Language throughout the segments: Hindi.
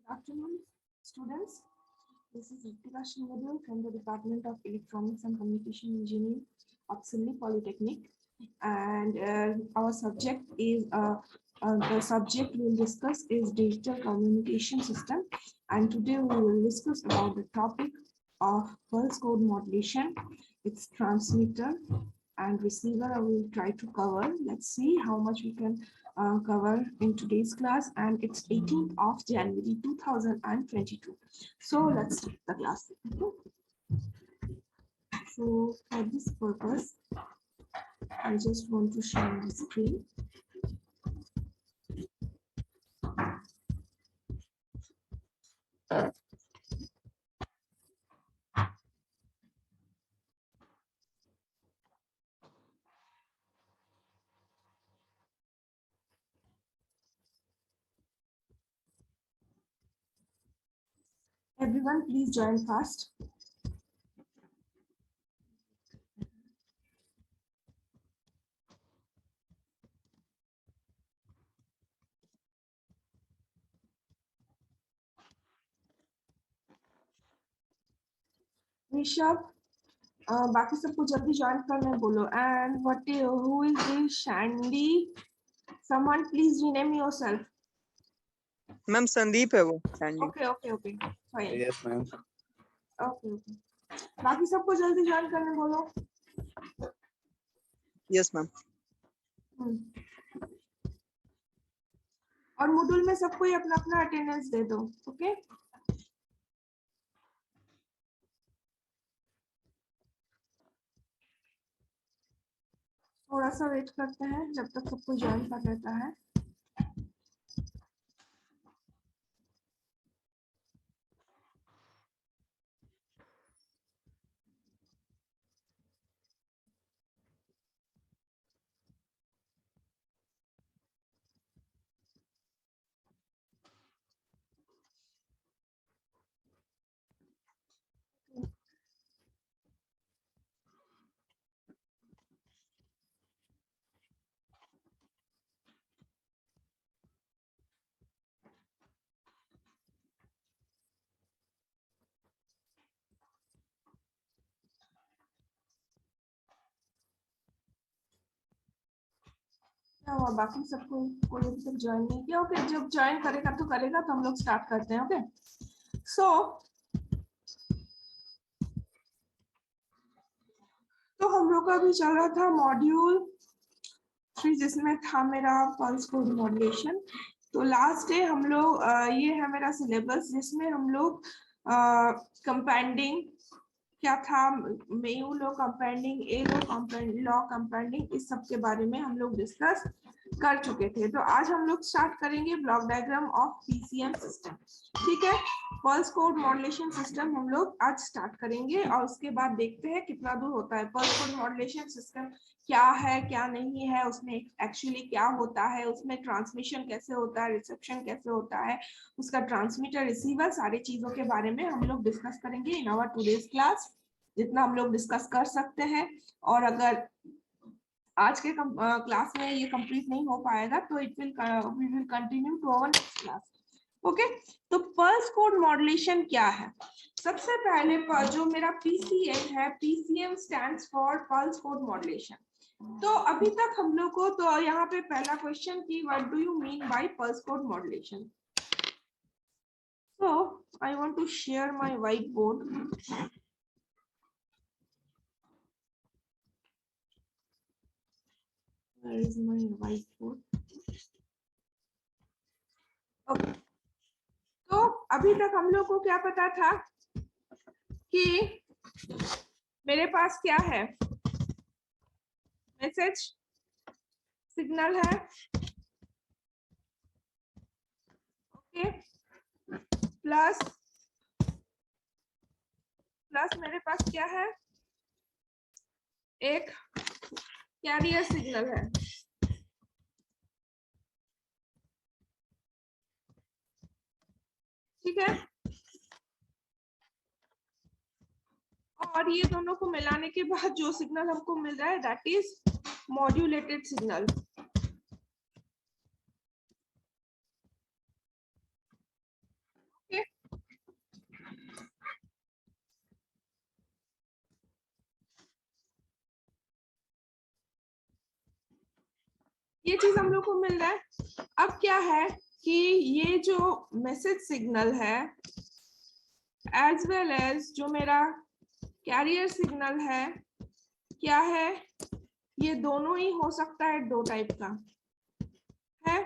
Good afternoon, students. This is Ritika Shingadil from the Department of Electronics and Communication Engineering of Silli Polytechnic. And our subject is, the subject we'll discuss is digital communication system. And today we will discuss about the topic of pulse code modulation, its transmitter and receiver. I will try to cover. Let's see how much we can cover in today's class, and it's 18th of January 2022. So let's start the class. So for this purpose, I just want to share the screen. Everyone, please join fast. Rishabh, बाकी सबको जल्दी ज्वाइन करने बोलो. And what? Who is this? Shandy? Someone please rename yourself. Ma'am Sandeep है वो Sandy. Okay. Fine. Yes, ma'am. Okay. बाकी सबको जल्दी ज्वाइन करने बोलो. Yes ma'am. और मॉड्यूल में सबको अपना अपना अटेंडेंस दे दो. ओके. थोड़ा सा वेट करते हैं जब तक सबको ज्वाइन कर लेता है. क्या हुआ? बाकी सबको कोई अभी तक ज्वाइन नहीं किया. ओके, जब ज्वाइन करेगा तो हम लोग स्टार्ट करते हैं. ओके. सो तो हम लोग का अभी चल रहा था मॉड्यूल 3, जिसमें था मेरा पल्स कोड मॉड्यूलेशन. तो लास्ट डे हम लोग, ये है मेरा सिलेबस, जिसमें हम लोग कंपाउंडिंग क्या था, Mayu law compounding, a law compounding, इस सब के बारे में हम लोग डिस्कस कर चुके थे. तो आज हम लोग स्टार्ट करेंगे block diagram of PCM system. ठीक है, पल्स कोड मॉड्यूलेशन सिस्टम हम लोग आज स्टार्ट करेंगे और उसके बाद देखते हैं कितना दूर होता है. पल्स कोड मॉड्यूलेशन सिस्टम क्या है, क्या नहीं है, उसमें एक्चुअली क्या होता है, उसमें ट्रांसमिशन कैसे होता है, रिसेप्शन कैसे होता है, उसका ट्रांसमीटर रिसीवर, सारी चीजों के बारे में हम लोग डिस्कस करेंगे इन आवर टुडेज क्लास, जितना हम लोग डिस्कस कर सकते हैं. और अगर आज के क्लास में ये कंप्लीट नहीं हो पाएगा तो we will continue to our next class. Okay. तो पल्स कोड मॉड्यूलेशन क्या है? सबसे पहले जो मेरा पीसीएम है, PCM stands for pulse code modulation. तो अभी तक हम लोग को, तो यहाँ पे पहला क्वेश्चन की what do you mean by pulse code modulation. So I want to share my whiteboard. Where is my whiteboard? Okay. तो अभी तक हम लोग को क्या पता था कि मेरे पास क्या है, मैसेज सिग्नल है. ओके. प्लस मेरे पास क्या है, एक कैरियर सिग्नल है. ठीक है. और ये दोनों को मिलाने के बाद जो सिग्नल हमको मिल रहा है, दैट इज मॉड्यूलेटेड सिग्नल. ये चीज हम लोग को मिल रहा है। अब क्या है कि ये जो मैसेज सिग्नल है एज वेल एज जो मेरा कैरियर सिग्नल है, क्या है, ये दोनों ही हो सकता है, दो टाइप का है।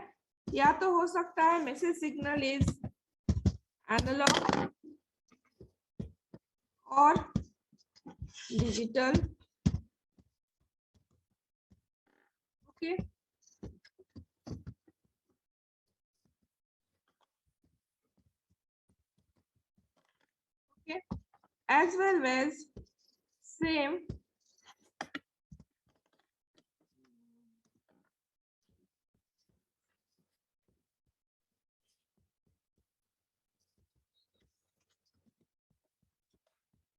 या तो हो सकता है मैसेज सिग्नल इज एनालॉग और digital, okay. Okay, as well as same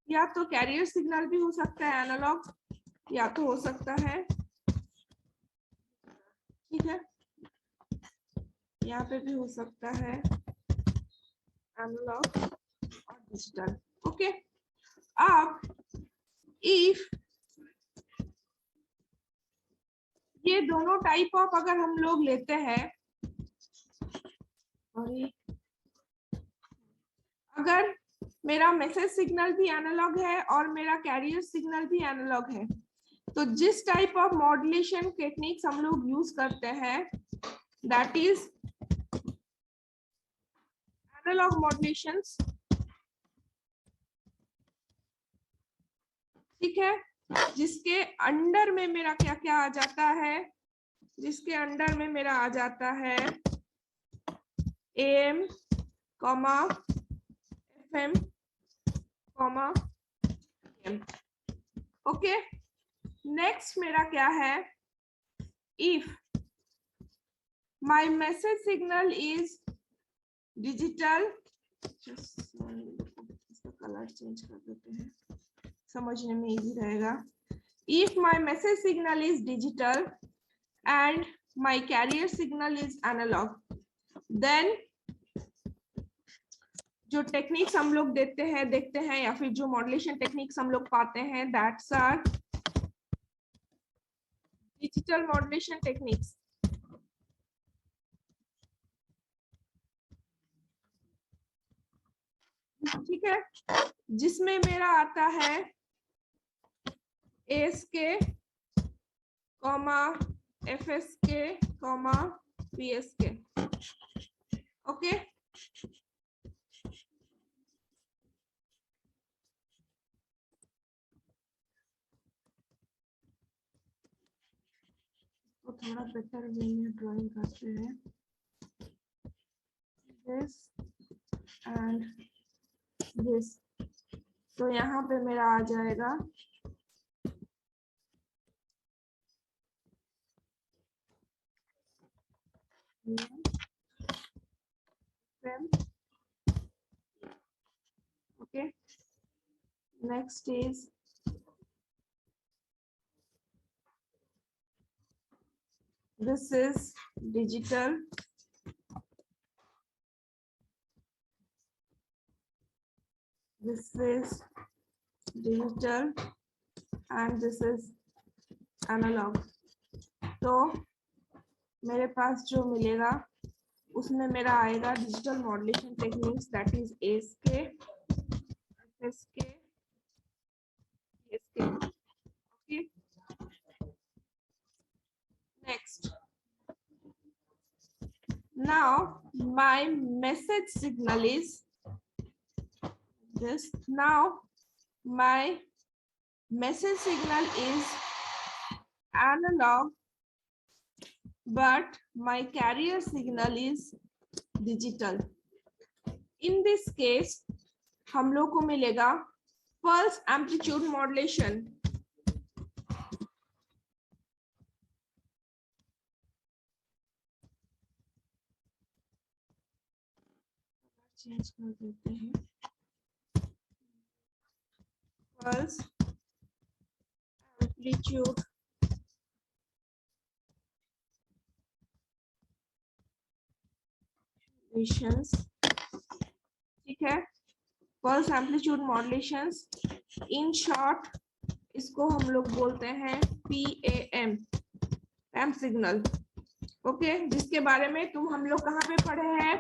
या तो कैरियर सिग्नल भी हो सकता है एनालॉग, या तो हो सकता है, ठीक है, यहाँ पे भी हो सकता है एनालॉग और डिजिटल, ओके। अब इफ ये दोनों टाइप ऑफ अगर हम लोग लेते हैं, और अगर मेरा मैसेज सिग्नल भी एनालॉग है और मेरा कैरियर सिग्नल भी एनालॉग है, तो जिस टाइप ऑफ मॉड्यूलेशन टेक्निक्स हम लोग यूज करते हैं दैट इज एनालॉग मॉड्यूलेशंस, ठीक है, जिसके अंडर में मेरा क्या क्या आ जाता है, जिसके अंडर में मेरा आ जाता है AM, FM, PM, okay. Next मेरा क्या है, if my message signal is digital, इसका कलर चेंज कर देते हैं, समझने में इजी रहेगा। If my message signal is digital and my carrier signal is analog, then जो टेक्निक्स हम लोग देते हैं, देखते हैं, या फिर जो मॉड्यूलेशन टेक्निक्स हम लोग पाते हैं, that's are digital modulation techniques, ठीक है, जिसमें मेरा आता है ASK, FSK, PSK, ओके। तो थोड़ा बेटर वे में ड्राइंग करते हैं, दिस एंड दिस, तो यहाँ पे मेरा आ जाएगा okay. Next is this is digital, this is digital and this is analog। तो मेरे पास जो मिलेगा उसमें मेरा आएगा digital modulation techniques, that is ASK, FSK, PSK, okay। Next, now my message signal is this, now my message signal is analog but my carrier signal is digital। In this case हम लोग को मिलेगा पल्स एम्पलीट्यूड मॉड्यूलेशन, चेंज कर देते हैं, पल्स एम्पलीट्यूड मॉड्यूलेशंस, ठीक है, पल्स एम्पलीट्यूड मॉड्यूलेशंस, इन शॉर्ट इसको हम लोग बोलते हैं PAM, पैम सिग्नल, ओके, जिसके बारे में तुम हम लोग कहाँ पे पढ़े हैं,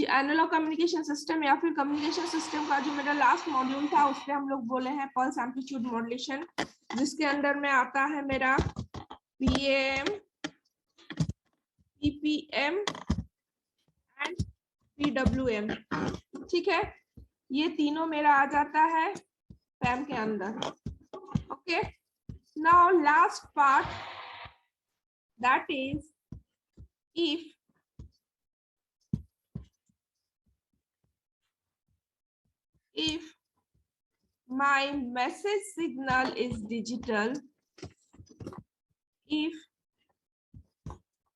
एनालॉग कम्युनिकेशन सिस्टम या फिर कम्युनिकेशन सिस्टम का जो मेरा लास्ट मॉड्यूल था उसमें हम लोग बोले हैं पल्स एम्पलीट्यूड मॉड्यूलेशन, जिसके अंदर में आता है मेरा PAM, PPM एंड PWM। ठीक है, ये तीनों मेरा आ जाता है पैम के अंदर। Okay, now last part, that is if my message signal is digital, if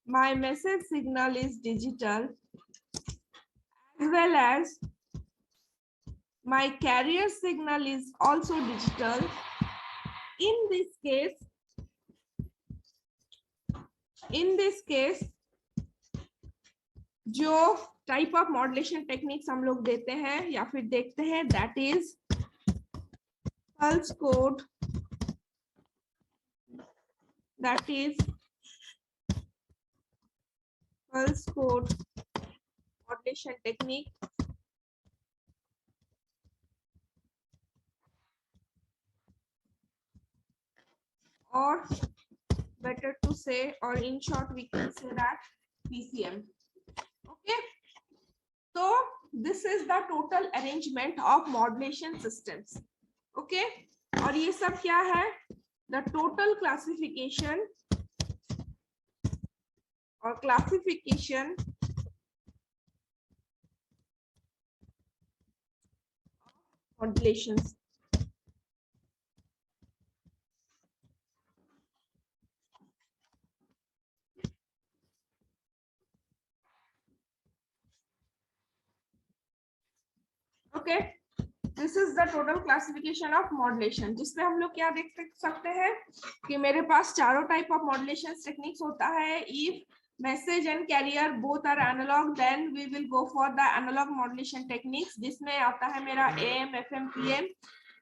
my message signal is digital as well as my carrier signal is also digital, in this case जो टाइप ऑफ मॉड्यूलेशन टेक्निक्स हम लोग देते हैं या फिर देखते हैं, that is pulse code, that is pulse code modulation technique. और better to say, or in short we can say that PCM. Okay, so this is the total arrangement of modulation systems. Okay, और ये सब क्या है, the total classification or classification of modulations. Okay, this is the total classification of modulation, जिसमें हम लोग क्या देख सकते हैं कि मेरे पास चारों टाइप ऑफ मॉड्यूलेशन टेक्निक्स होता है। If message and carrier both are analogue, then we will go for the analogue modulation techniques, जिसमें आता है मेरा AM, FM, PM।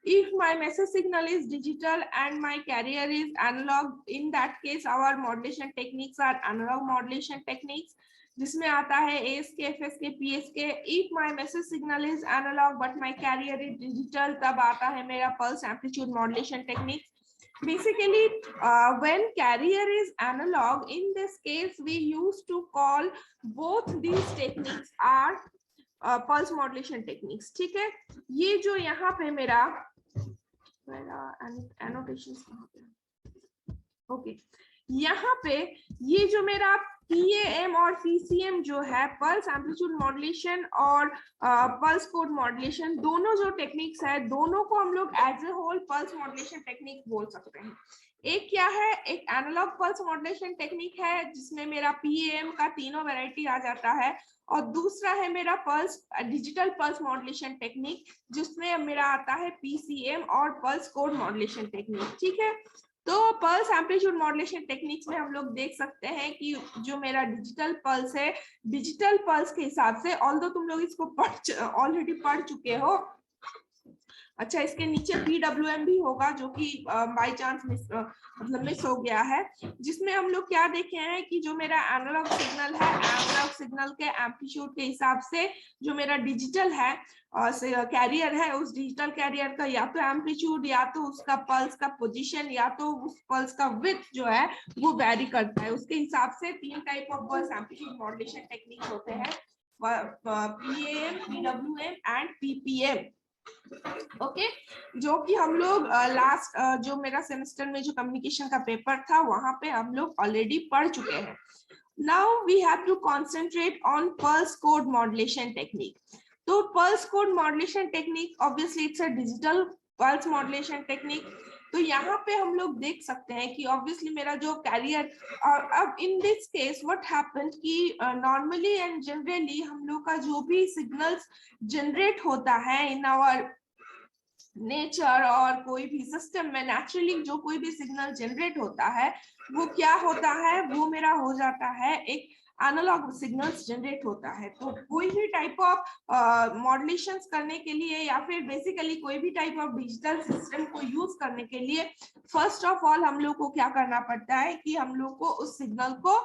If my message signal is digital and my carrier is analog, in that case our modulation techniques are analog modulation techniques, जिसमें आता है ASK, FSK, PSK। If my message signal is analog but my carrier is digital, तब आता है मेरा pulse amplitude modulation technique। Basically, when carrier is analog, in this case we used to call both these techniques are pulse modulation techniques। ठीक है, ये जो यहाँ पे मेरा annotations कहाँ पे, ओके, यहाँ पे ये जो मेरा PAM और PCM जो है, पल्स एम्पलीट्यूड मॉड्यूलेशन और पल्स कोड मॉड्यूलेशन, दोनों जो टेक्निक्स है, दोनों को हम लोग as a whole pulse modulation technique बोल सकते हैं। एक क्या है, एक एनालॉग पल्स मॉड्यूलेशन टेक्निक है जिसमें मेरा PAM का तीनों वैरायटी आ जाता है, और दूसरा है मेरा pulse digital pulse modulation technique, जिसमें मेरा आता है PCM और पल्स कोड मॉड्यूलेशन टेक्निक। ठीक है, तो पल्स एम्पलीट्यूड मॉड्यूलेशन टेक्निक्स में हम लोग देख सकते हैं कि जो मेरा डिजिटल पल्स है, डिजिटल पल्स के हिसाब से, ऑल्दो तुम लोग इसको ऑलरेडी पढ़ चुके हो, अच्छा इसके नीचे PWM भी होगा जो कि बाय चांस मतलब मिस हो गया है, जिसमें हम लोग क्या देखे हैं कि जो मेरा एनालॉग सिग्नल है, एनालॉग सिग्नल के एम्पलीट्यूड के हिसाब से जो मेरा डिजिटल है और कैरियर है, उस डिजिटल कैरियर का या तो एम्पलीट्यूड, या तो उसका पल्स का पोजीशन, या तो उस पल्स का विड्थ जो है वो वेरी करता है। उसके हिसाब से तीन type of pulse amplitude modulation technique होते हैं, PAM, PWM and PPM। Okay, जो कि हम लोग लास्ट जो मेरा सेमेस्टर में जो कम्युनिकेशन का पेपर था वहां पे हम लोग ऑलरेडी पढ़ चुके हैं। Now we have to concentrate on pulse code modulation technique. तो pulse code modulation technique obviously it's a digital pulse modulation technique. तो यहाँ पे हम लोग देख सकते हैं कि ऑब्वियसली मेरा जो कैरियर, और अब in this case what happened कि नॉर्मली एंड जनरली हम लोग का जो भी सिग्नल्स जनरेट होता है इन आवर नेचर और कोई भी सिस्टम में, नेचुरली जो कोई भी सिग्नल जनरेट होता है वो क्या होता है, वो मेरा हो जाता है एक एनालॉग सिग्नल्स जनरेट होता है। तो कोई भी टाइप ऑफ मॉड्यूलेशंस करने के लिए या फिर बेसिकली कोई भी टाइप ऑफ डिजिटल सिस्टम को यूज करने के लिए फर्स्ट ऑफ ऑल हम लोग को क्या करना पड़ता है कि हम लोग को उस सिग्नल को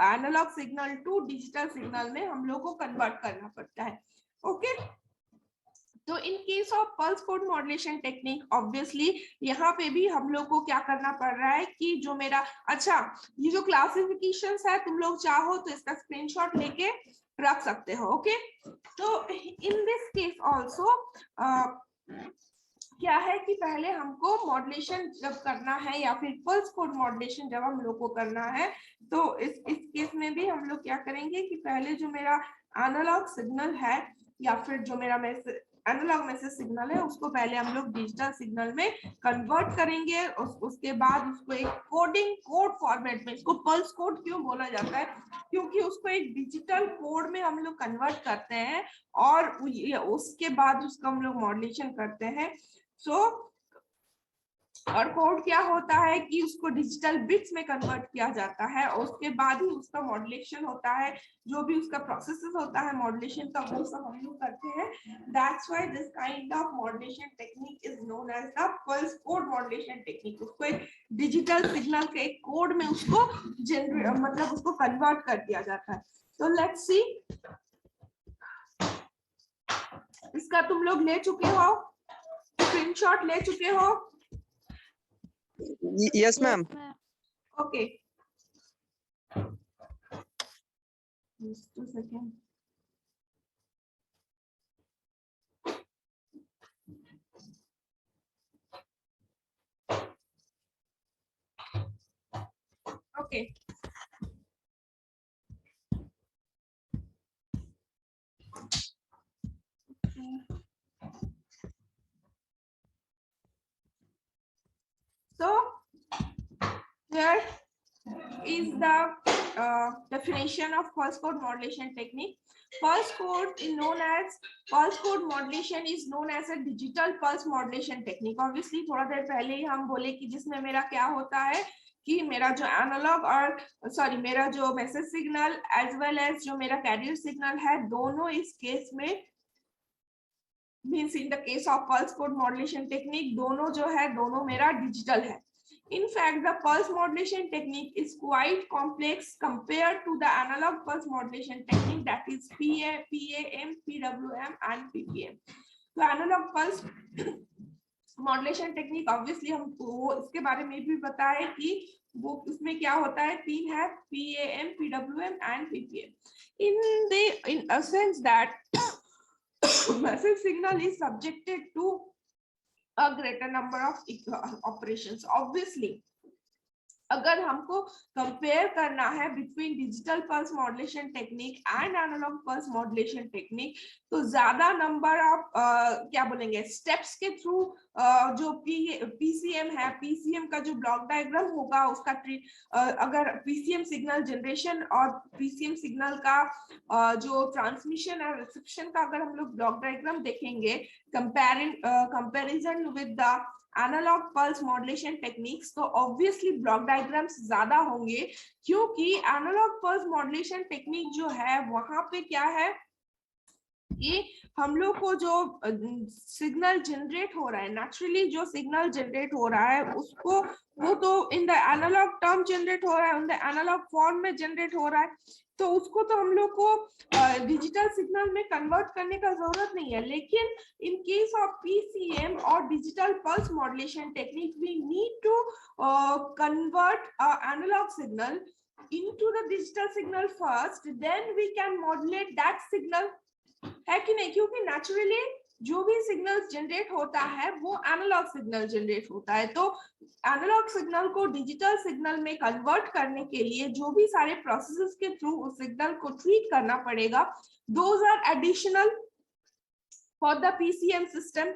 analogue signal to digital signal में हम लोग को कन्वर्ट करना पड़ता है। ओके, तो इन case of pulse code modulation technique obviously यहाँ पे भी हम लोग को क्या करना पड़ रहा है कि जो मेरा अच्छा ये जो क्लासिफिकेशंस है तुम लोग चाहो तो इसका स्क्रीनशॉट लेके रख सकते हो। ओके, तो इन दिस केस आल्सो क्या है कि पहले हमको मॉड्यूलेशन जब करना है या फिर पल्स कोड मॉड्यूलेशन जब हम लोग को करना है तो इस केस में भी हम लोग क्या करेंगे कि पहले जो मेरा एनालॉग सिग्नल है या फिर जो मेरा एनालॉग मैसेज सिग्नल है उसको पहले हम लोग डिजिटल सिग्नल में कन्वर्ट करेंगे। उसके बाद उसको एक कोडिंग कोड फॉर्मेट में, इसको पल्स कोड क्यों बोला जाता है क्योंकि उसको एक डिजिटल कोड में हम लोग कन्वर्ट करते हैं और उसके बाद उसका हम लोग मॉड्यूलेशन करते हैं। और कोड क्या होता है कि उसको डिजिटल बिट्स में कन्वर्ट किया जाता है और उसके बाद ही उसका मॉड्यूलेशन होता है। जो भी उसका प्रोसेस होता है मॉड्यूलेशन का वो सब हम लोग करते हैं। That's why this kind of modulation technique is known as the pulse code modulation technique. उसको एक डिजिटल सिग्नल के एक कोड में उसको मतलब उसको कन्वर्ट कर दिया जाता है। तो लेट्स सी, इसका तुम लोग ले चुके हो, स्क्रीनशॉट ले चुके हो? Yes, ma'am. Okay. Just a second. Okay. So here is the definition of pulse code modulation technique. Pulse code is known as pulse code modulation is known as a digital pulse modulation technique. Obviously थोड़ा देर पहले ही हम बोले कि जिसमें मेरा क्या होता है कि मेरा जो एनालॉग और सॉरी मेरा जो message signal as well as जो मेरा कैरियर सिग्नल है दोनों इस केस में means in the case of pulse code modulation technique दोनों जो है दोनों मेरा डिजिटल है। In fact, the pulse modulation technique is quite complex compared to the analog pulse modulation technique, that is PAM, PWM and PPM. तो analog pulse modulation technique obviously हमको इसके बारे में भी पता है कि वो उसमें क्या होता है, तीन है PAM, PWM and PPM. In a sense that message signal is subjected to a greater number of operations. Obviously अगर हमको कंपेयर करना है between digital pulse modulation technique and analogue pulse modulation technique तो ज्यादा नंबर ऑफ क्या बोलेंगे स्टेप्स के थ्रू जो पीसीएम है, पीसीएम का जो ब्लॉक डायग्राम होगा उसका अगर पीसीएम सिग्नल जनरेशन और पीसीएम सिग्नल का जो ट्रांसमिशन और रिसेप्शन का अगर हम लोग ब्लॉक डायग्राम देखेंगे comparison with the analogue pulse modulation techniques तो ऑब्वियसली ब्लॉक डायग्राम्स ज्यादा होंगे क्योंकि एनालॉग पल्स मॉड्यूलेशन टेक्निक जो है वहां पे क्या है कि हम लोग को जो सिग्नल जनरेट हो रहा है नेचुरली जो सिग्नल जनरेट हो रहा है उसको वो तो in the analogue term generate हो रहा है, इन द एनालॉग फॉर्म में जनरेट हो रहा है तो उसको तो हम लोग को डिजिटल सिग्नल में कन्वर्ट करने का जरूरत नहीं है। लेकिन इन केस ऑफ पीसीएम और digital pulse modulation technique we need to convert analogue signal into the digital signal first, then we can modulate that signal, है कि नहीं? क्योंकि नेचुरली जो भी सिग्नल जनरेट होता है वो एनालॉग सिग्नल जनरेट होता है तो एनालॉग सिग्नल को डिजिटल सिग्नल में कन्वर्ट करने के लिए जो भी सारे प्रोसेसेस के थ्रू उस सिग्नल को ट्रीट करना पड़ेगा those are additional for the PCM system.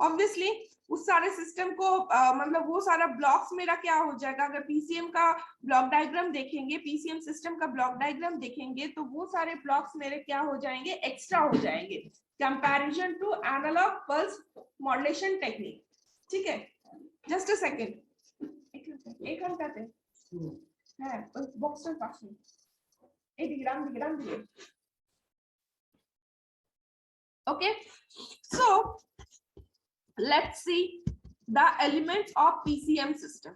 Obviously उस सारे सिस्टम को मतलब वो सारा ब्लॉक्स मेरा क्या हो जाएगा, अगर पीसीएम का ब्लॉक डायग्राम देखेंगे, पीसीएम सिस्टम का ब्लॉक डायग्राम देखेंगे तो वो सारे ब्लॉक्स मेरे क्या हो जाएंगे, एक्स्ट्रा हो जाएंगे comparison to analogue pulse modulation technique. ठीक है, जस्ट अ सेकंड, एक घंटा थे है बॉक्स में पास में Okay, so let's see the elements of PCM system.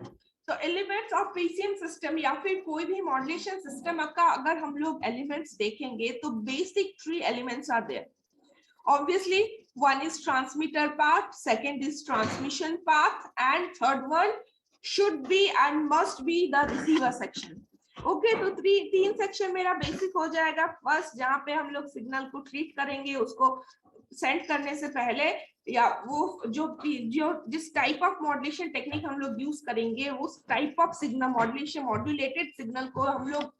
तो एलिमेंट्स ऑफ पीसीएम सिस्टम या फिर कोई भी मॉड्यूलेशन सिस्टम का अगर हम लोग एलिमेंट्स देखेंगे तो basic 3 elements are there. Obviously, one is transmitter path, second is transmission path, and third one should be and must be the receiver section. Okay तो तीन सेक्शन मेरा बेसिक हो जाएगा. फर्स्ट जहां पे हम लोग सिग्नल को ट्रीट करेंगे, उसको सेंड करने से पहले या वो जो जिस टाइप ऑफ मॉड्यूलेशन टेक्निक हम लोग यूज करेंगे उस type of signal modulated signal को हम लोग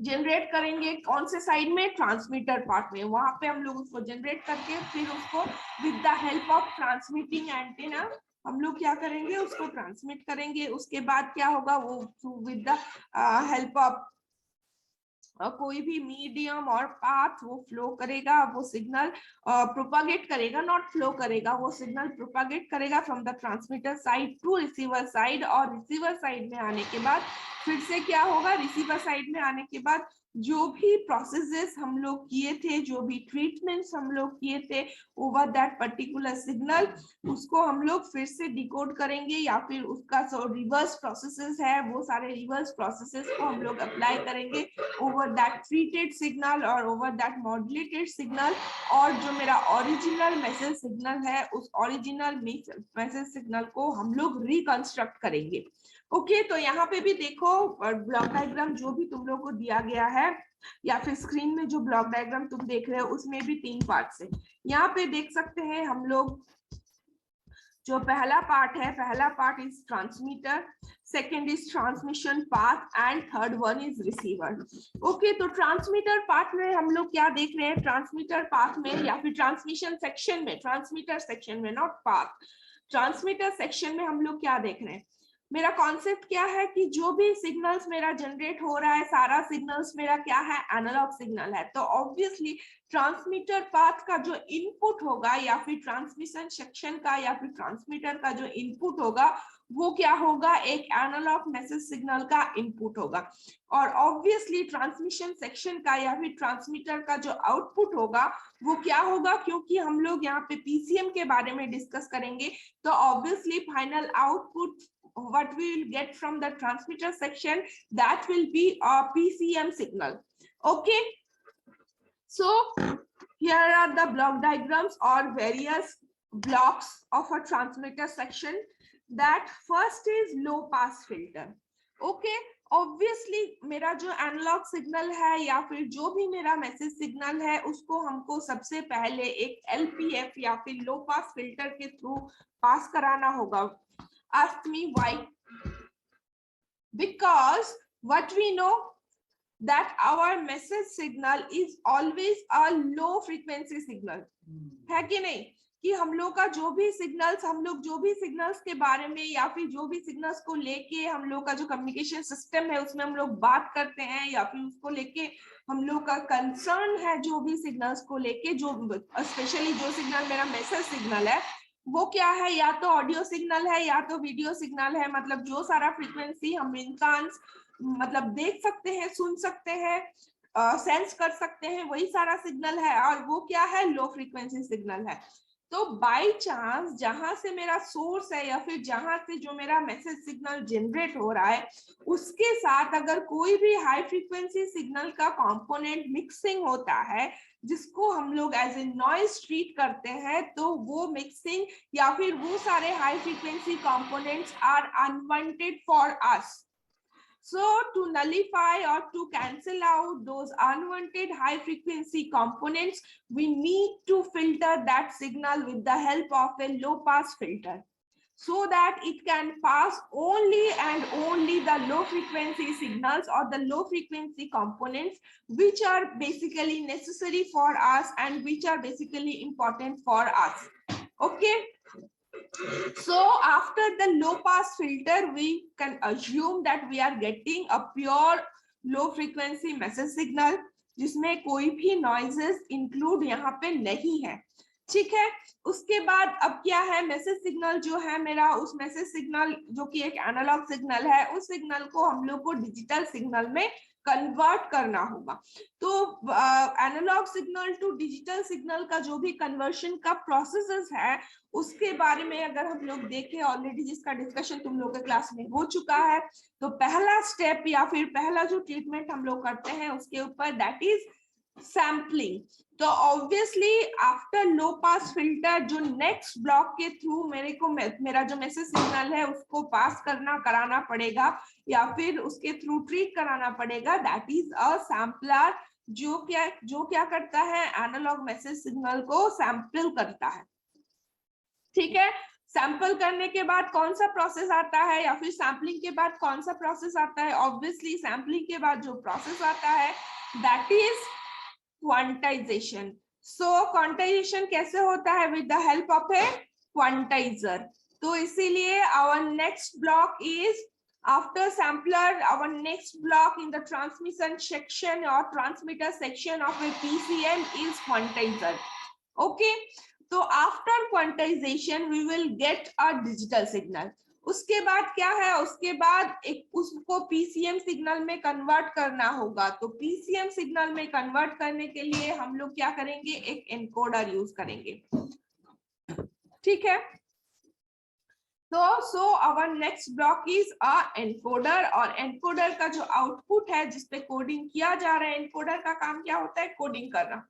जनरेट करेंगे कौन से साइड में, ट्रांसमीटर पार्ट में. वहां पे हम लोग उसको जनरेट करके फिर उसको with the help of transmitting antenna हम लोग क्या करेंगे, उसको ट्रांसमिट करेंगे. उसके बाद क्या होगा, वो विद द हेल्प ऑफ कोई भी मीडियम और पाथ वो फ्लो करेगा, वो सिग्नल प्रोपागेट करेगा, नॉट फ्लो करेगा, वो सिग्नल प्रोपागेट करेगा from the transmitter side to receiver side. और रिसीवर साइड में आने के बाद फिर से क्या होगा, रिसीवर साइड में आने के बाद जो भी प्रोसेसेस हम लोग किए थे, जो भी ट्रीटमेंट्स हम लोग किए थे ओवर दैट पर्टिकुलर सिग्नल, उसको हम लोग फिर से डिकोड करेंगे या फिर उसका जो रिवर्स प्रोसेसेस है वो सारे रिवर्स प्रोसेसेस को हम लोग अप्लाई करेंगे ओवर दैट ट्रीटेड सिग्नल और ओवर दैट मॉड्यूलेटेड सिग्नल. और जो मेरा ओरिजिनल मैसेज सिग्नल है उस ओरिजिनल मैसेज सिग्नल को हम लोग रिकंस्ट्रक्ट करेंगे. ओके तो यहाँ पे भी देखो ब्लॉक डायग्राम जो भी तुम लोग को दिया गया है या फिर स्क्रीन में जो ब्लॉक डायग्राम तुम देख रहे हो उसमें भी 3 पार्ट्स है. यहाँ पे देख सकते हैं हम लोग जो पहला पार्ट है, पहला part is transmitter, second is transmission path and third one is receiver. Okay तो ट्रांसमीटर पार्ट में हम लोग क्या देख रहे हैं, ट्रांसमीटर पाथ में या फिर ट्रांसमिशन सेक्शन में, ट्रांसमीटर सेक्शन में नॉट पाथ, ट्रांसमीटर सेक्शन में हम लोग क्या देख रहे हैं. मेरा कॉन्सेप्ट क्या है कि जो भी सिग्नल्स मेरा जनरेट हो रहा है सारा सिग्नल्स मेरा क्या है, एनालॉग सिग्नल है. तो ऑब्वियसली ट्रांसमीटर पाथ का जो इनपुट होगा या फिर ट्रांसमिशन सेक्शन का या फिर ट्रांसमीटर का जो इनपुट होगा वो क्या होगा, एक एनालॉग मैसेज सिग्नल का इनपुट होगा. और ऑब्वियसली ट्रांसमिशन सेक्शन का या फिर ट्रांसमीटर का जो आउटपुट होगा वो क्या होगा, क्योंकि हम लोग यहाँ पे पीसीएम के बारे में डिस्कस करेंगे तो obviously final output what we will get from the transmitter section, that will be a PCM signal. Okay, so here are the block diagrams or various blocks of a transmitter section. That first is low pass filter. Okay, obviously मेरा जो एनालॉग सिग्नल है या फिर जो भी मेरा मैसेज सिग्नल है उसको हमको सबसे पहले एक एलपीएफ या फिर लो पास फिल्टर के थ्रू पास कराना होगा. Ask me why? Because what we know that our message signal is always a low frequency signal. है कि नहीं, कि हम लोग का जो भी सिग्नल्स, हम लोग जो भी सिग्नल्स के बारे में या फिर जो भी सिग्नल्स को लेके हम लोग का जो कम्युनिकेशन सिस्टम है उसमें हम लोग बात करते हैं या फिर उसको लेके हम लोग का कंसर्न है जो भी सिग्नल्स को लेके, जो स्पेशली जो सिग्नल मेरा मैसेज सिग्नल है वो क्या है, या तो ऑडियो सिग्नल है या तो वीडियो सिग्नल है. मतलब जो सारा फ्रीक्वेंसी हम इंसान मतलब देख सकते हैं, सुन सकते हैं, सेंस कर सकते हैं, वही सारा सिग्नल है और वो क्या है, लो फ्रीक्वेंसी सिग्नल है. तो बाय चांस जहां से मेरा सोर्स है या फिर जहां से जो मेरा मैसेज सिग्नल जनरेट हो रहा है उसके साथ अगर कोई भी हाई फ्रीक्वेंसी सिग्नल का कंपोनेंट मिक्सिंग होता है जिसको हम लोग एज ए नॉइज ट्रीट करते हैं, तो वो मिक्सिंग या फिर वो सारे high frequency components are unwanted for us. So to nullify or to cancel out those unwanted high frequency components, we need to filter that signal with the help of a low pass filter, so that it can pass only and only the low frequency signals or the low frequency components which are basically necessary for us and which are basically important for us. Okay. So after the low pass filter, we can assume that we are getting a pure low frequency message signal जिसमें कोई भी noises include यहाँ पे नहीं है. ठीक है, उसके बाद अब क्या है, मैसेज सिग्नल जो है मेरा, उस मैसेज सिग्नल जो कि एक एनालॉग सिग्नल है, उस सिग्नल को हम लोग को डिजिटल सिग्नल में कन्वर्ट करना होगा। तो analogue signal to digital signal का जो भी कन्वर्शन का प्रोसेसेस है उसके बारे में अगर हम लोग देखें ऑलरेडी, जिसका डिस्कशन तुम लोग के क्लास में हो चुका है, तो पहला स्टेप या फिर पहला जो ट्रीटमेंट हम लोग करते हैं उसके ऊपर, दैट इज सैम्पलिंग। तो ऑब्वियसली आफ्टर लो पास फिल्टर जो नेक्स्ट ब्लॉक के थ्रू मेरा जो मैसेज सिग्नल है उसको पास कराना पड़ेगा या फिर उसके थ्रू ट्रीट कराना पड़ेगा, दैट इज अ सैम्पलर, जो क्या करता है, एनालॉग मैसेज सिग्नल को सैंपल करता है। ठीक है, सैंपल करने के बाद कौन सा प्रोसेस आता है या फिर सैम्पलिंग के बाद कौन सा प्रोसेस आता है? ऑब्वियसली सैम्पलिंग के बाद जो प्रोसेस आता है that is quantization. So quantization कैसे होता है? With the help of a quantizer. तो इसीलिए our next block is after sampler, our next block in the transmission section और transmitter section of a PCM is quantizer. Okay, तो after quantization we will get a digital signal. उसके बाद क्या है? उसके बाद उसको पीसीएम सिग्नल में कन्वर्ट करना होगा। तो पीसीएम सिग्नल में कन्वर्ट करने के लिए हम लोग क्या करेंगे? एक एनकोडर यूज करेंगे। ठीक है, तो so our next block is a encoder, और एनकोडर का जो आउटपुट है जिसपे कोडिंग किया जा रहा है, एनकोडर का काम क्या होता है? कोडिंग करना,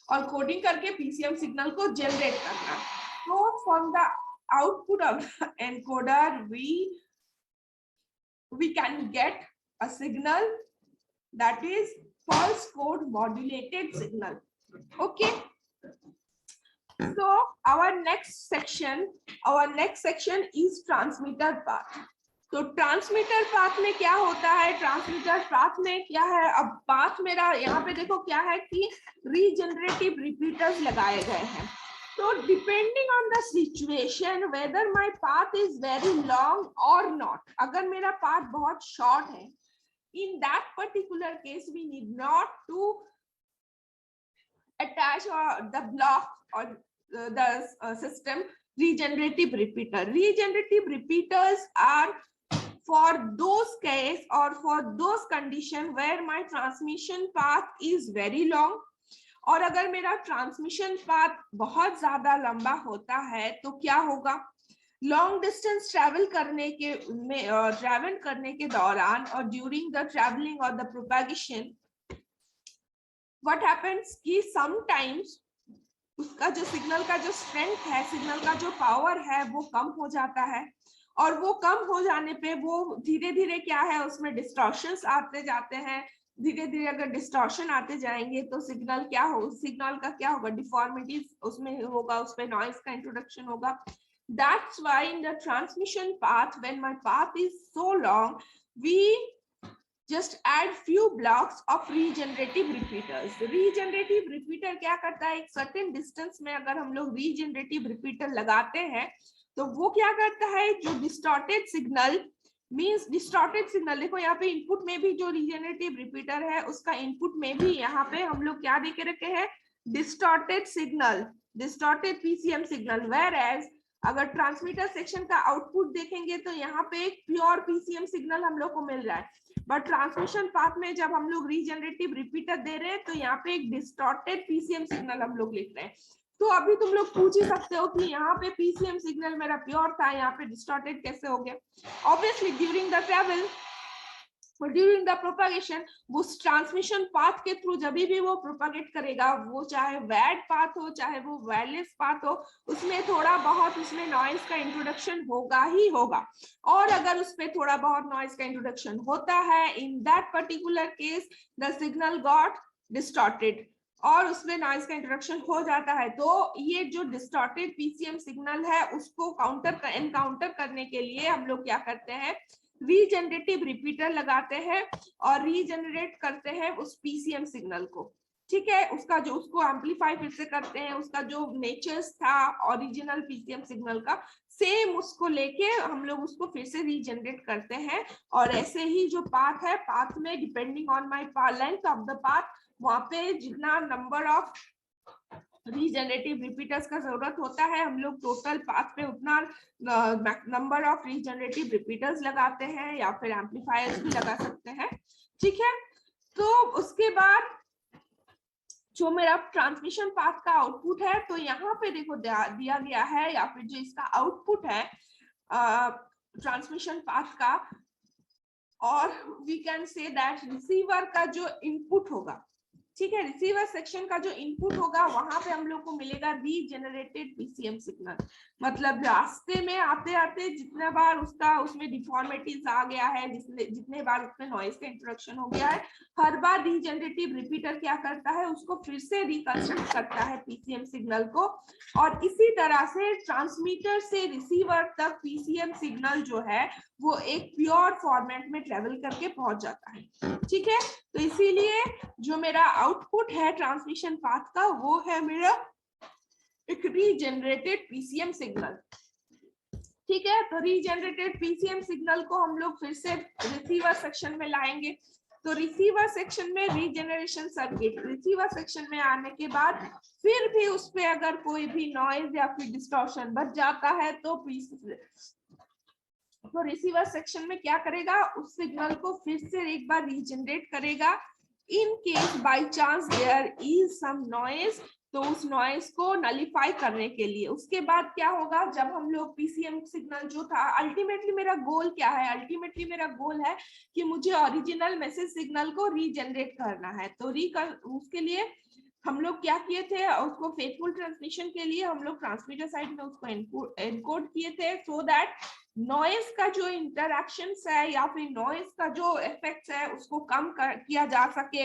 और कोडिंग करके पीसीएम सिग्नल को जनरेट करना। तो from the output of the encoder we can get a signal that is pulse code modulated signal. Okay, so our next section is transmitter path. तो ट्रांसमीटर पाथ में क्या होता है? ट्रांसमीटर पाथ में क्या है? अब पाथ मेरा यहाँ पे देखो क्या है कि रीजनरेटिव रिपीटर्स लगाए गए हैं। So depending on the situation whether my path is very long or not, अगर मेरा path बहुत short है, in that particular case we need not to attach the block or the system regenerative repeater. Regenerative repeaters are for those case or for those condition where my transmission path is very long, और अगर मेरा ट्रांसमिशन पाथ बहुत ज्यादा लंबा होता है तो क्या होगा? लॉन्ग डिस्टेंस ट्रैवल करने के दौरान और ड्यूरिंग द ट्रैवलिंग और द प्रोपैगेशन व्हाट हैपेंस कि समटाइम्स उसका जो सिग्नल का जो स्ट्रेंथ है, सिग्नल का जो पावर है वो कम हो जाता है, और वो कम हो जाने पे वो धीरे धीरे क्या है उसमें डिस्टॉर्शंस आते जाते हैं। धीरे धीरे अगर डिस्टॉर्शन आते जाएंगे तो सिग्नल का क्या होगा? डिफॉर्मिटी उसमें होगा, उसमें नॉइज का इंट्रोडक्शन होगा। That's why in the transmission path when my path is so long we just add few blocks of regenerative repeaters. Regenerative repeater क्या करता है? एक सर्टेन डिस्टेंस में अगर हम लोग रीजनरेटिव रिपीटर लगाते हैं तो वो क्या करता है? जो distorted signal means distorted signal, देखो यहाँ पे इनपुट में भी जो रीजनरेटिव रिपीटर है उसका इनपुट में भी यहाँ पे हम लोग क्या देके रखे हैं? Distorted signal, distorted PCM signal. Whereas अगर ट्रांसमीटर सेक्शन का आउटपुट देखेंगे तो यहाँ पे एक प्योर पीसीएम सिग्नल हम लोग को मिल रहा है, बट ट्रांसमिशन पाथ में जब हम लोग रीजनरेटिव रिपीटर दे रहे हैं तो यहाँ पे एक डिस्टॉर्टेड पीसीएम सिग्नल हम लोग लिख रहे हैं। तो अभी तुम लोग पूछ ही सकते हो कि यहाँ पे पीसीएम सिग्नल मेरा प्योर था, यहाँ पे डिस्टॉर्टेड कैसे हो गया? Obviously during the travel, during the propagation, वो ट्रांसमिशन पाथ के थ्रू जब भी वो प्रोपगेट करेगा, वो चाहे वैड पाथ हो चाहे वो वायरलेस पाथ हो, उसमें थोड़ा बहुत उसमें नॉइज का इंट्रोडक्शन होगा ही होगा। और अगर उसमें थोड़ा बहुत नॉइज का इंट्रोडक्शन होता है, in that particular case the signal got distorted, और उसमें नॉइज का इंट्रोडक्शन हो जाता है। तो ये जो डिस्टॉर्टेड पीसीएम सिग्नल है उसको एनकाउंटर करने के लिए हम लोग क्या करते हैं? रीजनरेटिव रिपीटर लगाते हैं और रीजनरेट करते हैं उस पीसीएम सिग्नल को। ठीक है, उसको एम्पलीफाई फिर से करते हैं, उसका जो नेचर्स था ओरिजिनल पीसीएम सिग्नल का सेम उसको लेके हम लोग उसको फिर से रीजनरेट करते हैं। और ऐसे ही जो पाथ है, पाथ में depending on my length of the path, वहां पे जितना नंबर ऑफ रीजनरेटिव रिपीटर्स का जरूरत होता है। हम लोग टोटल पाथ पे उतना नंबर ऑफ रीजनरेटिव रिपीटर्स लगाते हैं या फिर एम्पलीफायर्स भी लगा सकते हैं, ठीक है। तो उसके बाद जो मेरा ट्रांसमिशन पाथ का आउटपुट है, तो यहाँ पे देखो दिया गया है, या फिर जो इसका आउटपुट है ट्रांसमिशन पाथ का, और we can say that receiver का जो इनपुट होगा, ठीक है, रिसीवर सेक्शन का जो इनपुट होगा वहां पे हम लोग को मिलेगा रीजेनरेटेड पीसीएम सिग्नल। मतलब रास्ते में आते आते जितना बार उसमें डिफॉर्मिटीज आ गया है, जितने बार उसमें नॉइज का इंट्रोडक्शन हो गया है, हर बार रीजेनरेटिव रिपीटर क्या करता है, उसको फिर से रिकंस्ट्रक्ट करता है पीसीएम सिग्नल को, और इसी तरह से ट्रांसमीटर से रिसीवर तक पीसीएम सिग्नल जो है वो एक प्योर फॉर्मेट में ट्रेवल करके पहुंच जाता है, ठीक है। तो इसीलिए जो मेरा आउटपुट है ट्रांसमिशन पाथ का, वो है मेरा एक रीजेनरेटेड पीसीएम सिग्नल, ठीक है। तो रीजेनरेटेड पीसीएम सिग्नल को हम लोग फिर से रिसीवर सेक्शन में लाएंगे। तो रिसीवर सेक्शन में रीजेनरेशन सर्किट, रिसीवर सेक्शन में आने के बाद फिर भी उस पे अगर कोई भी नॉइज या फिर डिस्टॉर्शन बच जाता है तो रिसीवर सेक्शन में क्या करेगा, उस सिग्नल को फिर से एक बार रीजनरेट करेगा। In case by chance there is some noise, तो उस नॉइज को नलिफाई करने के लिए उसके बाद क्या होगा, जब हम लोग पीसीएम सिग्नल जो था, अल्टीमेटली मेरा गोल क्या है, अल्टीमेटली मेरा गोल है कि मुझे ओरिजिनल मैसेज सिग्नल को रीजनरेट करना है। तो उसके लिए हम लोग क्या किए थे, उसको फेथफुल ट्रांसमिशन के लिए हम लोग ट्रांसमीटर साइड में उसको एनकोड किए थे, सो दैट नॉइज का जो इंटरैक्शन है या फिर नॉइज का जो इफेक्ट है उसको कम किया जा सके,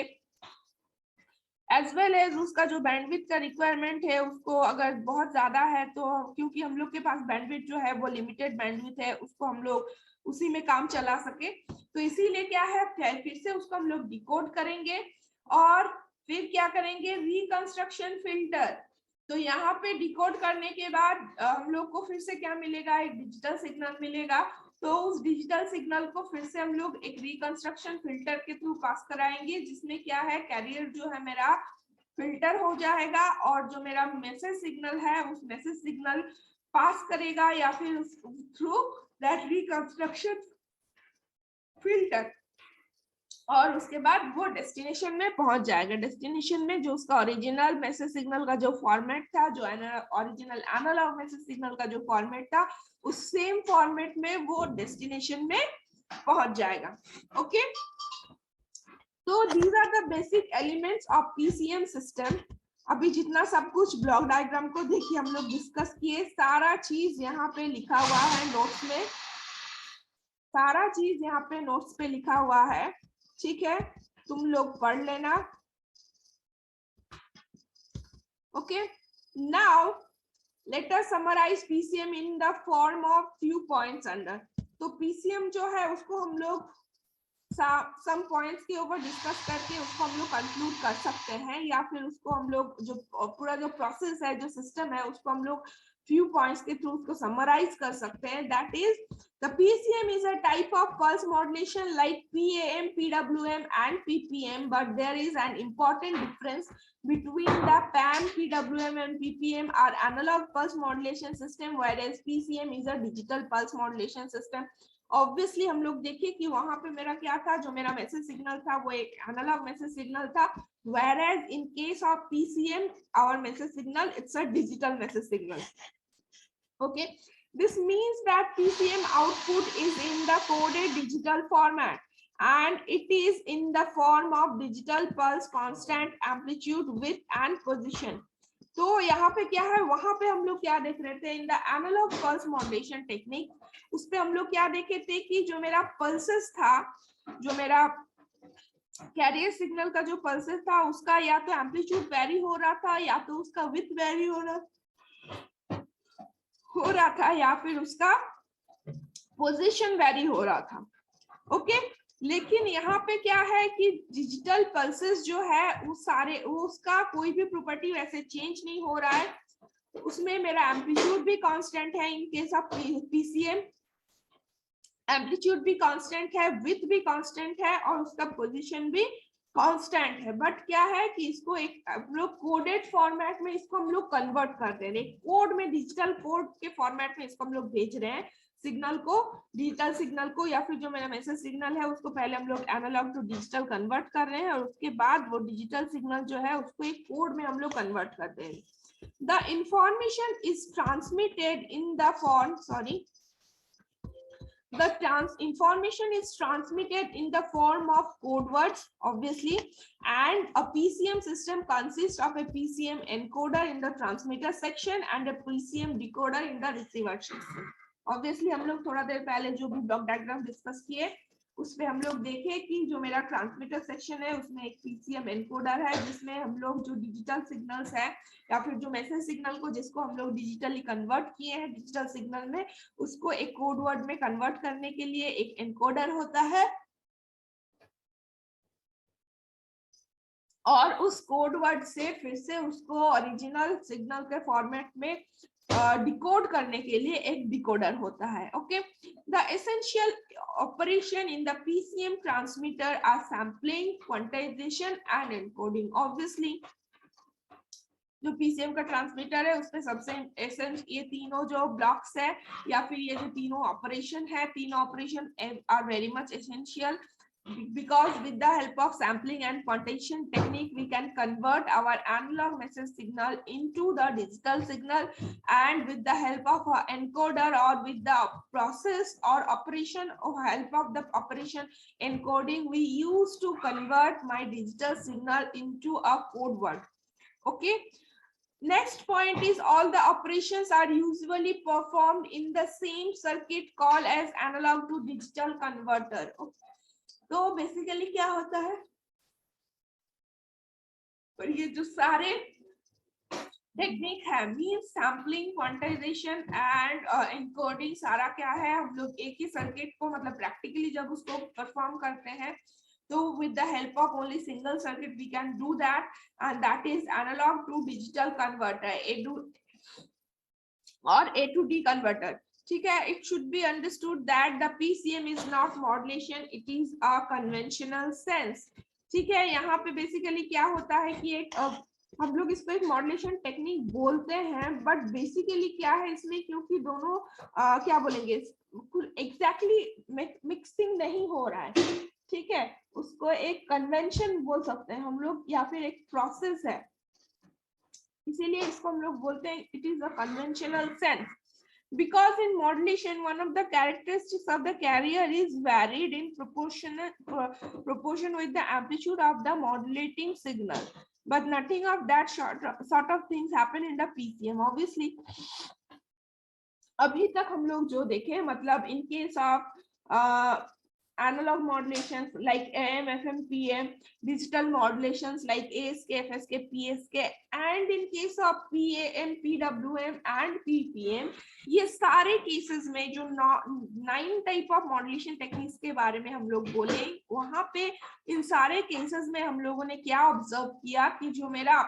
एज वेल एज उसका जो बैंडविड्थ का रिक्वायरमेंट है उसको अगर बहुत ज्यादा है तो, क्योंकि हम लोग के पास बैंडविड्थ जो है वो लिमिटेड बैंडविड्थ है, उसको हम लोग उसी में काम चला सके, तो इसीलिए क्या है फिर से उसको हम लोग डिकोड करेंगे और फिर क्या करेंगे, रिकंस्ट्रक्शन फिल्टर। तो यहाँ पे डिकोड करने के बाद हम लोग को फिर से क्या मिलेगा, एक डिजिटल सिग्नल मिलेगा। तो उस डिजिटल सिग्नल को फिर से हम लोग एक रिकंस्ट्रक्शन फिल्टर के थ्रू पास कराएंगे, जिसमें क्या है, कैरियर जो है मेरा फिल्टर हो जाएगा और जो मेरा मैसेज सिग्नल है उस मैसेज सिग्नल पास करेगा या फिर थ्रू दैट रिकंस्ट्रक्शन फिल्टर, और उसके बाद वो डेस्टिनेशन में पहुंच जाएगा। डेस्टिनेशन में जो उसका ओरिजिनल मैसेज सिग्नल का जो फॉर्मेट था, जो ओरिजिनल एनालॉग मैसेज सिग्नल का जो फॉर्मेट था, उस सेम फॉर्मेट में वो डेस्टिनेशन में पहुंच जाएगा। ओके, तो these are the basic elements of PCM system. अभी जितना सब कुछ ब्लॉक डायग्राम को देखिए हम लोग डिस्कस किए, सारा चीज यहाँ पे लिखा हुआ है नोट्स में, सारा चीज यहाँ पे नोट्स पे लिखा हुआ है, ठीक है, तुम लोग पढ़ लेना। Okay, now let us summarize PCM in the form of few points under. तो पीसीएम जो है उसको हम लोग सम पॉइंट्स के ऊपर डिस्कस करके उसको हम लोग कंक्लूड कर सकते हैं, या फिर उसको हम लोग जो पूरा जो प्रोसेस है, जो सिस्टम है, उसको हम लोग few points के थ्रू उसको समराइज कर सकते हैं। That is the PCM is a type of pulse modulation like PAM, PWM and PPM, but there is an important difference between the PAM, PWM and PPM are analog pulse modulation system, whereas PCM is a digital pulse modulation system. Obviously हम लोग देखिए कि वहां पे मेरा क्या था, जो मेरा मैसेज सिग्नल था वो एक एनालॉग मैसेज सिग्नल था, whereas in case of PCM our message signal it's a digital message signal. Okay, this means that PCM output is in the coded digital format and it is in the form of digital pulse constant amplitude width and position. तो यहाँ पे क्या है, वहां पे हम लोग क्या देख रहे थे, in the analogue pulse modulation technique, उस पे हम लोग क्या देखे थे कि जो मेरा पल्सेस था, जो मेरा कैरियर सिग्नल का जो पल्सेस था उसका या तो एम्पलीट्यूड वेरी हो रहा था, या तो उसका विड्थ वेरी हो रहा था, या फिर उसका पोजीशन वेरी हो रहा था। ओके, लेकिन यहाँ पे क्या है कि डिजिटल पल्सेस जो है उसका कोई भी प्रॉपर्टी वैसे चेंज नहीं हो रहा है, उसमें मेरा एम्पलीट्यूड भी कांस्टेंट है, इन केस ऑफ पीसीएम एम्पलीट्यूड भी कांस्टेंट है, विड्थ भी कांस्टेंट है और उसका पोजीशन भी कांस्टेंट है, बट क्या है कि इसको एक हम लोग कोडेड फॉर्मेट में इसको हम लोग कन्वर्ट कर दे रहे हैं, कोड में, डिजिटल कोड के फॉर्मेट में इसको हम लोग भेज रहे हैं सिग्नल को, डिजिटल सिग्नल को, या फिर जो मेरा मैसेज सिग्नल है उसको पहले हम लोग एनालॉग टू डिजिटल कन्वर्ट कर रहे हैं और उसके बाद वो डिजिटल सिग्नल जो है उसको एक कोड में हम लोग कन्वर्ट कर दे रहे हैं। The information is transmitted in the form, information is transmitted in the form of code words, obviously, and a PCM system consists of a PCM encoder in the transmitter section and a PCM decoder in the receiver section. Obviously हम लोग थोड़ा देर पहले जो भी ब्लॉक डायग्राम डिस्कस किए उसमें हम लोग देखे कि जो मेरा ट्रांसमीटर सेक्शन है उसमें एक पीसीएम एनकोडर है जिसमें हम लोग जो डिजिटल सिग्नल्स है या फिर जो मैसेज सिग्नल को जिसको हम लोग डिजिटली कन्वर्ट किए हैं डिजिटल सिग्नल में, उसको एक कोड वर्ड में कन्वर्ट करने के लिए एक एनकोडर होता है और उस कोड वर्ड से फिर से उसको ओरिजिनल सिग्नल के फॉर्मेट में डिकोड करने के लिए एक डिकोडर होता है। Okay, the essential operation in the PCM transmitter are sampling, quantization and encoding. Obviously जो पीसीएम का ट्रांसमीटर है उसमें सबसे एसेंस ये तीनों जो ब्लॉक्स है या फिर ये जो तीनों ऑपरेशन है, तीनों operation are very much essential because with the help of sampling and quantization technique we can convert our analog message signal into the digital signal, and with the help of an encoder or with the process or operation or help of the operation encoding we use to convert my digital signal into a code word. Okay, next point is all the operations are usually performed in the same circuit called as analog to digital converter. Okay. तो बेसिकली क्या होता है, और ये जो सारे टेक्निक है mean sampling, quantization and encoding, सारा क्या है हम लोग एक ही सर्किट को मतलब प्रैक्टिकली जब उसको परफॉर्म करते हैं तो with the help of only single circuit we can do that, and that is analog to digital converter और A to D कन्वर्टर। ठीक है, it should be understood that the PCM is not modulation, it is a conventional sense। ठीक है, यहाँ पे बेसिकली क्या होता है कि एक हम लोग इसको एक मॉड्यूलेशन टेक्निक बोलते हैं, बट बेसिकली क्या है इसमें, क्योंकि दोनों क्या बोलेंगे एग्जैक्टली मिक्सिंग नहीं हो रहा है, ठीक है, उसको एक कन्वेंशन बोल सकते हैं हम लोग या फिर एक प्रोसेस है, इसीलिए इसको हम लोग बोलते हैं it is a conventional sense. Because in modulation one of the characteristics of the carrier is varied in proportion with the amplitude of the modulating signal, but nothing of that sort of things happen in the PCM. Obviously अभी तक हम लोग जो देखे मतलब in case of analog modulations like AM, FM, PM, digital modulations like ASK, FSK, PSK, and in case of PAM, PWM and PPM, ये सारे केसेस में जो 9 टाइप ऑफ मॉड्यूलेशन टेक्निक्स के बारे में हम लोग बोले, वहां पे इन सारे केसेस में हम लोगों ने क्या ऑब्जर्व किया कि जो मेरा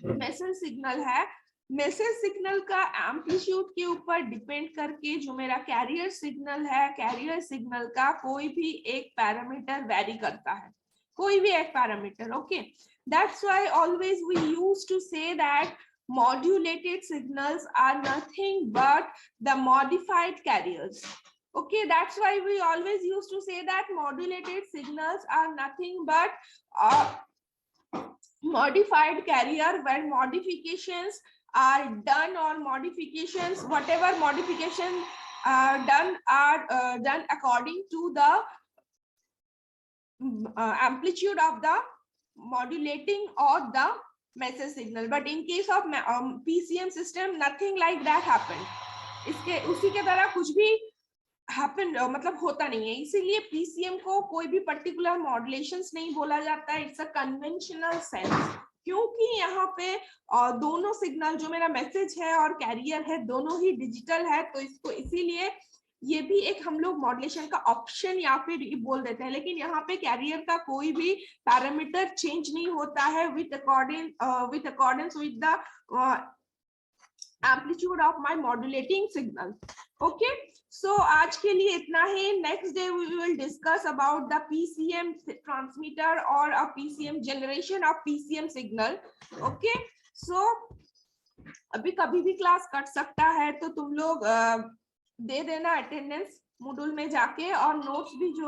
मैसेज सिग्नल है, मैसेज सिग्नल का एम्पलीट्यूड के ऊपर डिपेंड करके जो मेरा कैरियर सिग्नल है, कैरियर सिग्नल का कोई भी एक पैरामीटर वेरी करता है, कोई भी एक parameter. Okay, that's why always we use to say that modulated signals are nothing but the modified carriers. Okay, that's why we always used to say that modulated signals are nothing but modified carrier, when modifications are done or modifications, whatever modification done are done according to the amplitude of the modulating or the message signal, but in case of PCM system nothing like that happened। इसके उसी के तरह कुछ भी happen मतलब होता नहीं है, इसीलिए PCM को कोई भी पर्टिकुलर मॉड्यूलेशंस नहीं बोला जाता है, इट्स अ कन्वेंशनल सेंस, क्योंकि यहाँ पे दोनों सिग्नल जो मेरा मैसेज है और कैरियर है दोनों ही डिजिटल है, तो इसको इसीलिए ये भी एक हम लोग मॉड्यूलेशन का ऑप्शन या फिर बोल देते हैं, लेकिन यहाँ पे कैरियर का कोई भी पैरामीटर चेंज नहीं होता है with accordance with the amplitude of my modulating signal. Okay, so आज के लिए इतना ही. Next day we will discuss about the PCM transmitter और uh PCM generation of PCM signal. Okay, so अभी कभी भी क्लास कट सकता है, तो तुम लोग दे देना अटेंडेंस मॉड्यूल में जाके, और नोट्स भी जो